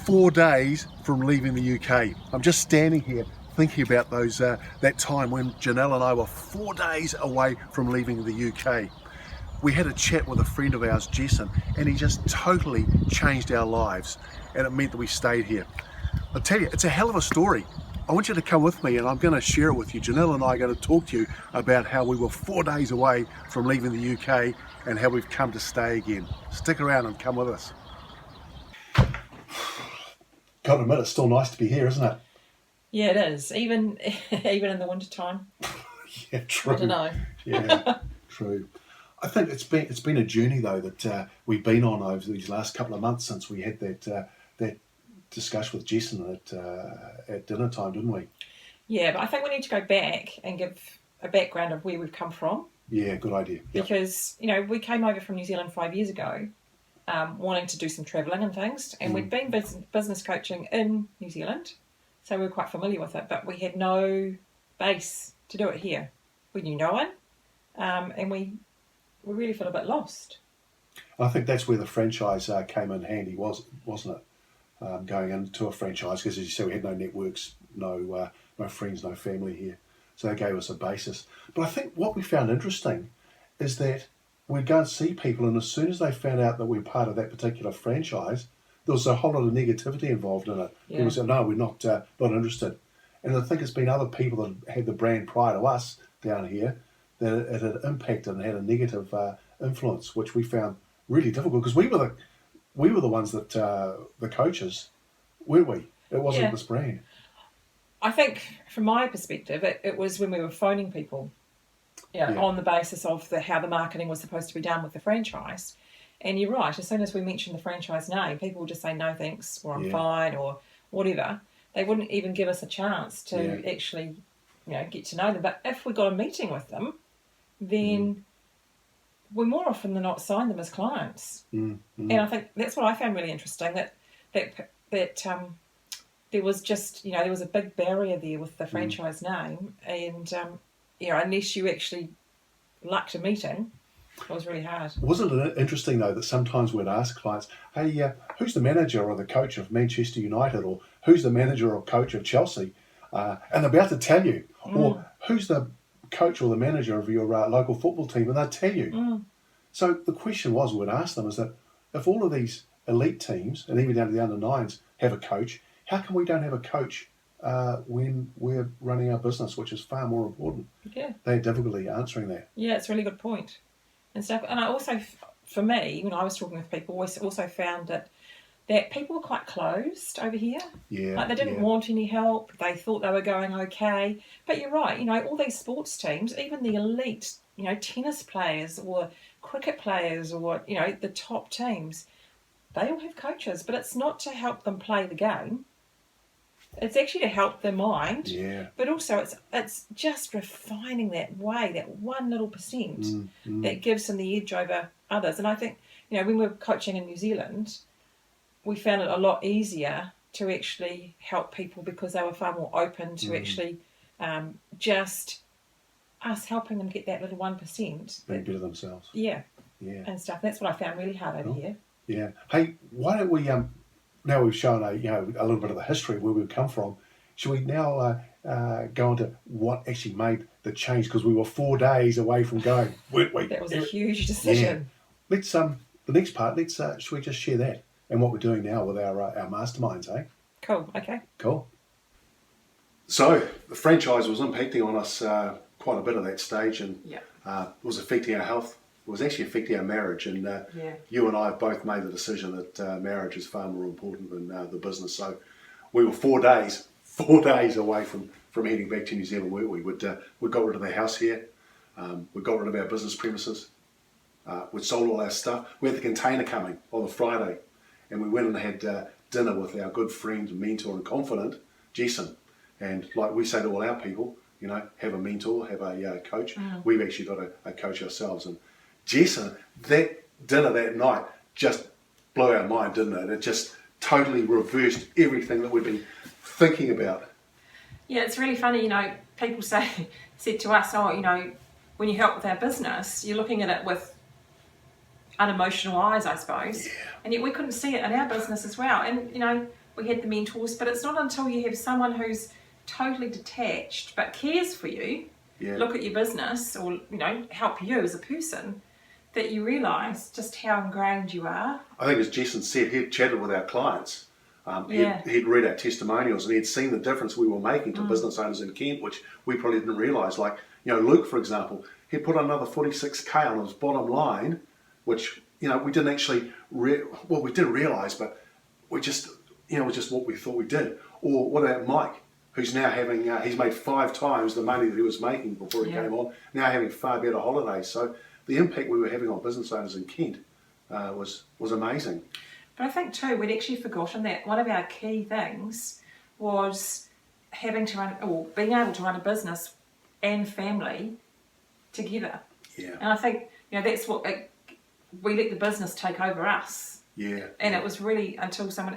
4 days from leaving the UK. I'm just standing here thinking about that time when Janelle and I were 4 days away from leaving the UK. We had a chat with a friend of ours, Jessen, and he just totally changed our lives, and it meant that we stayed here. I'll tell you, it's a hell of a story. I want you to come with me and I'm going to share it with you. Janelle and I are going to talk to you about how we were 4 days away from leaving the UK and how we've come to stay again. Stick around and come with us. Got to admit, it's still nice to be here, isn't it? Yeah, it is. Even in the winter time. Yeah, true. I don't know. Yeah, true. I think it's been a journey though that we've been on over these last couple of months since we had that discussion with Jessen at dinner time, didn't we? Yeah, but I think we need to go back and give a background of where we've come from. Yeah, good idea. Yep. Because, we came over from New Zealand 5 years ago, wanting to do some travelling and things, and we'd been business coaching in New Zealand, so we were quite familiar with it, but we had no base to do it here. We knew no one, and we really felt a bit lost. I think that's where the franchise came in handy, wasn't it? Going into a franchise, because as you said, we had no networks, no friends, no family here. So that gave us a basis. But I think what we found interesting is that we'd go and see people, and as soon as they found out that we were part of that particular franchise, there was a whole lot of negativity involved in it. Yeah. People said, no, we're not interested. And I think it's been other people that had the brand prior to us down here that it had impacted and had a negative influence, which we found really difficult, because we were the ones that, the coaches, weren't we? It wasn't this brand. I think, from my perspective, it was when we were phoning people on the basis of how the marketing was supposed to be done with the franchise. And you're right, as soon as we mentioned the franchise name, people would just say, no thanks, or I'm fine, or whatever. They wouldn't even give us a chance to actually, get to know them. But if we got a meeting with them, then we more often than not signed them as clients. And I think that's what I found really interesting, that there was just, there was a big barrier there with the franchise name, and unless you actually lucked a meeting, it was really hard. Wasn't it interesting though that sometimes we'd ask clients, hey, who's the manager or the coach of Manchester United, or who's the manager or coach of Chelsea? And they're about to tell you, or who's the coach or the manager of your local football team, and they'll tell you. So the question was, we'd ask them, is that if all of these elite teams, and even down to the under-9s, have a coach, how come we don't have a coach when we're running our business, which is far more important? Yeah. They had difficulty answering that. Yeah, it's a really good point. And stuff. And I also, for me, when I was talking with people, I also found that people were quite closed over here. Yeah. Like they didn't want any help. They thought they were going okay. But you're right, all these sports teams, even the elite, tennis players or cricket players or, the top teams, they all have coaches, but it's not to help them play the game. It's actually to help their mind. Yeah. But also it's just refining that way, that one little percent that gives them the edge over others. And I think, when we were coaching in New Zealand, we found it a lot easier to actually help people because they were far more open to actually just us helping them get that little 1%. Being better themselves. Yeah. Yeah. And stuff. That's what I found really hard over here. Yeah. Hey, why don't we, now we've shown a little bit of the history of where we've come from, should we now go into what actually made the change? Because we were 4 days away from going, weren't we? That was a huge decision. Yeah. Let's, the next part, should we just share that and what we're doing now with our masterminds, eh? Cool, okay. Cool. So, the franchise was impacting on us quite a bit at that stage, and it was affecting our health. It was actually affecting our marriage, and you and I have both made the decision that marriage is far more important than the business. So we were 4 days away from heading back to New Zealand, weren't we? We got rid of the house here. We got rid of our business premises. We'd sold all our stuff. We had the container coming on the Friday, and we went and had dinner with our good friend, mentor and confidant, Jessen. And like we say to all our people, have a mentor, have a coach. We've actually got a coach ourselves. And Jessen, that dinner that night just blew our mind, didn't it? It just totally reversed everything that we'd been thinking about. Yeah, it's really funny, people said to us, when you help with our business, you're looking at it with unemotional eyes, I suppose. Yeah. And yet we couldn't see it in our business as well. And, we had the mentors, but it's not until you have someone who's totally detached but cares for you, look at your business or, help you as a person, that you realise just how ingrained you are. I think as Jessen said, he'd chatted with our clients. He'd read our testimonials and he'd seen the difference we were making to business owners in Kent, which we probably didn't realise. Like, Luke, for example, he put another 46k on his bottom line, which, we didn't actually, we did realise, but we just, it was just what we thought we did. Or what about Mike, who's now having, he's made 5 times the money that he was making before he came on, now having far better holidays. So the impact we were having on business owners in Kent was amazing. But I think too, we'd actually forgotten that one of our key things was having to run, or being able to run a business and family together. Yeah. And I think, that's what, we let the business take over us. Yeah. And it was really until someone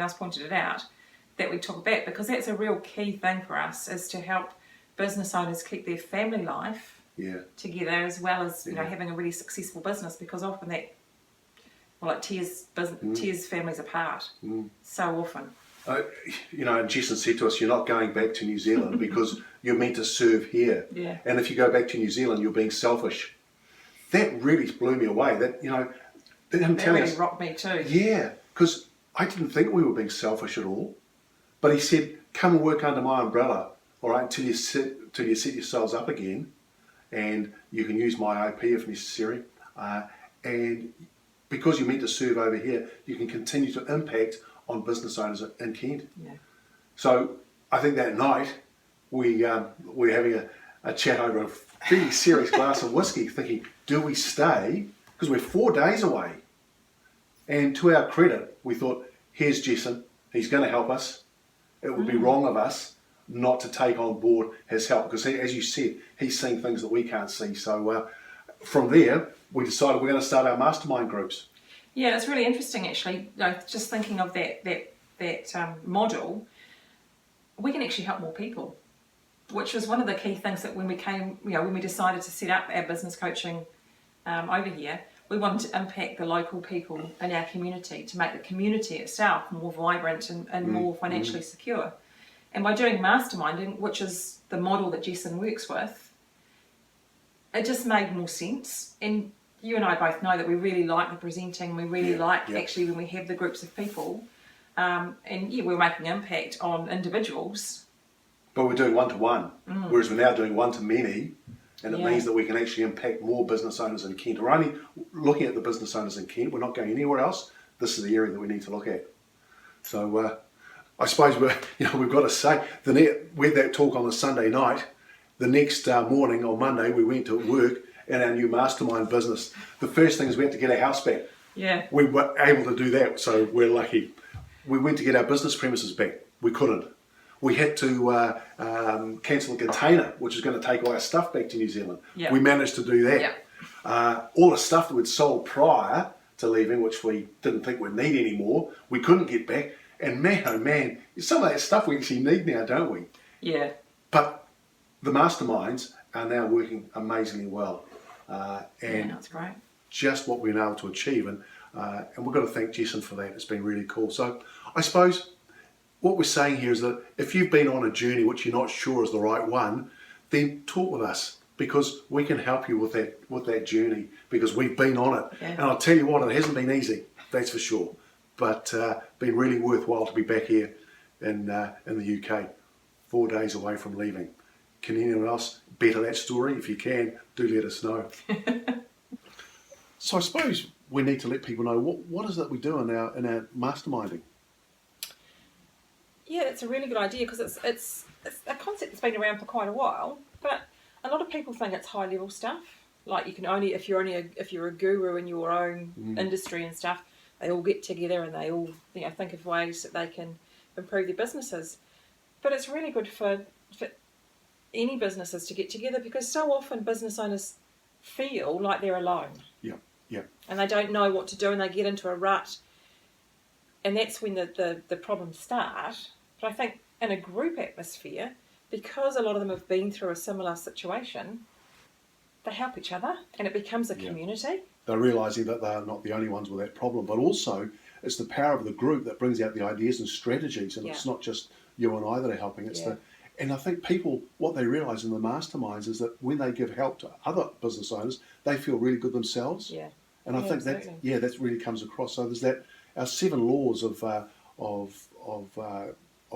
else pointed it out, that we took that, because that's a real key thing for us, is to help business owners keep their family life together, as well as having a really successful business, because often that tears families apart so often. And Jessen said to us, you're not going back to New Zealand because you're meant to serve here. Yeah. And if you go back to New Zealand, you're being selfish. That really blew me away. That, that really rocked me too. Yeah, because I didn't think we were being selfish at all. But he said, come and work under my umbrella, all right, until you set yourselves up again, and you can use my IP if necessary. And because you're meant to serve over here, you can continue to impact on business owners in Kent. Yeah. So I think that night we're having a chat over a fairly serious glass of whiskey, thinking, do we stay? Because we're 4 days away. And to our credit, we thought, here's Jessen, he's going to help us. It would be wrong of us not to take on board his help, because as you said, he's seeing things that we can't see. So from there, we decided we're going to start our mastermind groups. Yeah, it's really interesting actually. Just thinking of that model, we can actually help more people, which was one of the key things that when we decided to set up our business coaching over here, we wanted to impact the local people in our community, to make the community itself more vibrant and more financially secure. And by doing masterminding, which is the model that Jessen works with, it just made more sense. And you and I both know that we really like the presenting, we really like actually when we have the groups of people, we're making impact on individuals. But we're doing one-to-one, whereas we're now doing one-to-many, and it means that we can actually impact more business owners in Kent. We're only looking at the business owners in Kent, we're not going anywhere else. This is the area that we need to look at. So I suppose we've got to say, we had that talk on the Sunday night. The next morning on Monday, we went to work in our new mastermind business. The first thing is we had to get our house back. Yeah. We were able to do that, so we're lucky. We went to get our business premises back. We couldn't. We had to cancel a container, which is going to take all our stuff back to New Zealand. Yeah. We managed to do that. Yeah. All the stuff that we'd sold prior to leaving, which we didn't think we'd need anymore, we couldn't get back. And man, oh man, some of that stuff we actually need now, don't we? Yeah. But the masterminds are now working amazingly well. And that's great. Just what we've been able to achieve. And we've got to thank Jessen for that. It's been really cool. So I suppose what we're saying here is that if you've been on a journey which you're not sure is the right one, then talk with us, because we can help you with that journey, because we've been on it. Yeah. And I'll tell you what, it hasn't been easy, that's for sure. But been really worthwhile to be back here in the UK, 4 days away from leaving. Can anyone else better that story? If you can, do let us know. So I suppose we need to let people know what is it we do in our masterminding. Yeah, it's a really good idea, because it's a concept that's been around for quite a while, but a lot of people think it's high level stuff. Like if you're a guru in your own industry and stuff, they all get together and they all think of ways that they can improve their businesses. But it's really good for any businesses to get together, because so often business owners feel like they're alone. Yeah. And they don't know what to do, and they get into a rut, and that's when the problems start. But I think in a group atmosphere, because a lot of them have been through a similar situation, they help each other and it becomes a community. They're realising that they're not the only ones with that problem, but also it's the power of the group that brings out the ideas and strategies, and it's not just you and I that are helping. It's and I think people, what they realise in the masterminds is that when they give help to other business owners, they feel really good themselves. Yeah. And I think that really comes across. So there's that our 7 laws of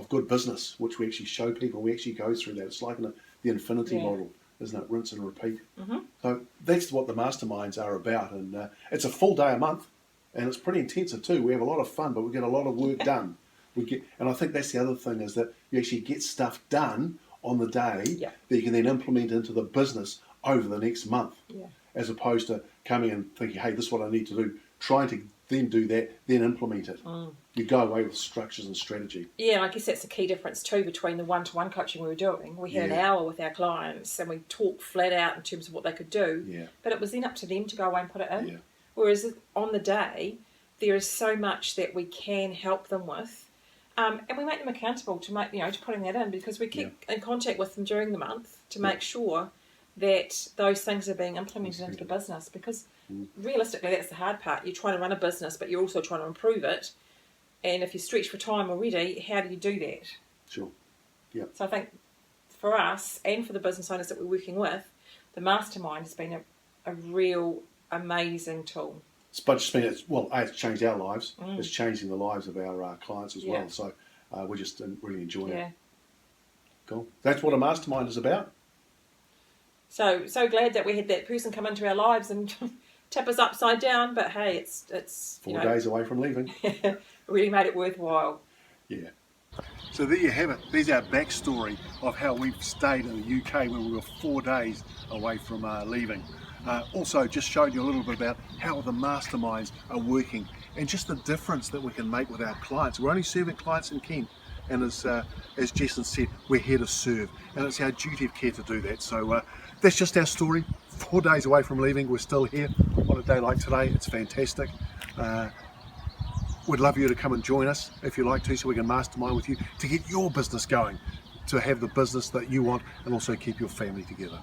good business, which we actually show people. We actually go through that. It's like the infinity model, isn't it? Rinse and repeat. Mm-hmm. So that's what the masterminds are about, and it's a full day a month, and it's pretty intensive too. We have a lot of fun, but we get a lot of work done. And I think that's the other thing, is that you actually get stuff done on the day that you can then implement into the business over the next month, as opposed to coming and thinking, hey, this is what I need to do, trying to then do that, then implement it. You go away with structures and strategy. Yeah, I guess that's the key difference too between the one-to-one coaching we were doing. We had an hour with our clients and we talked flat out in terms of what they could do, but it was then up to them to go away and put it in. Whereas on the day, there is so much that we can help them with. And we make them accountable to to putting that in, because we keep in contact with them during the month to make sure that those things are being implemented into the business. Because realistically, that's the hard part. You're trying to run a business, but you're also trying to improve it. And if you're stretched for time already, how do you do that? Sure. Yeah. So I think for us and for the business owners that we're working with, the mastermind has been a real amazing tool. But it's changed our lives. It's changing the lives of our clients as well. So we're just really enjoying it. Cool. That's what a mastermind is about. So glad that we had that person come into our lives and tip us upside down. But hey, it's 4 days away from leaving. Really made it worthwhile. Yeah. So there you have it. There's our backstory of how we've stayed in the UK when we were 4 days away from leaving. Also just showed you a little bit about how the masterminds are working and just the difference that we can make with our clients. We're only serving clients in Kent, and as Jessen said, we're here to serve, and it's our duty of care to do that. So that's just our story. 4 days away from leaving, we're still here on a day like today. It's fantastic. We'd love you to come and join us if you like to, so we can mastermind with you to get your business going, to have the business that you want and also keep your family together.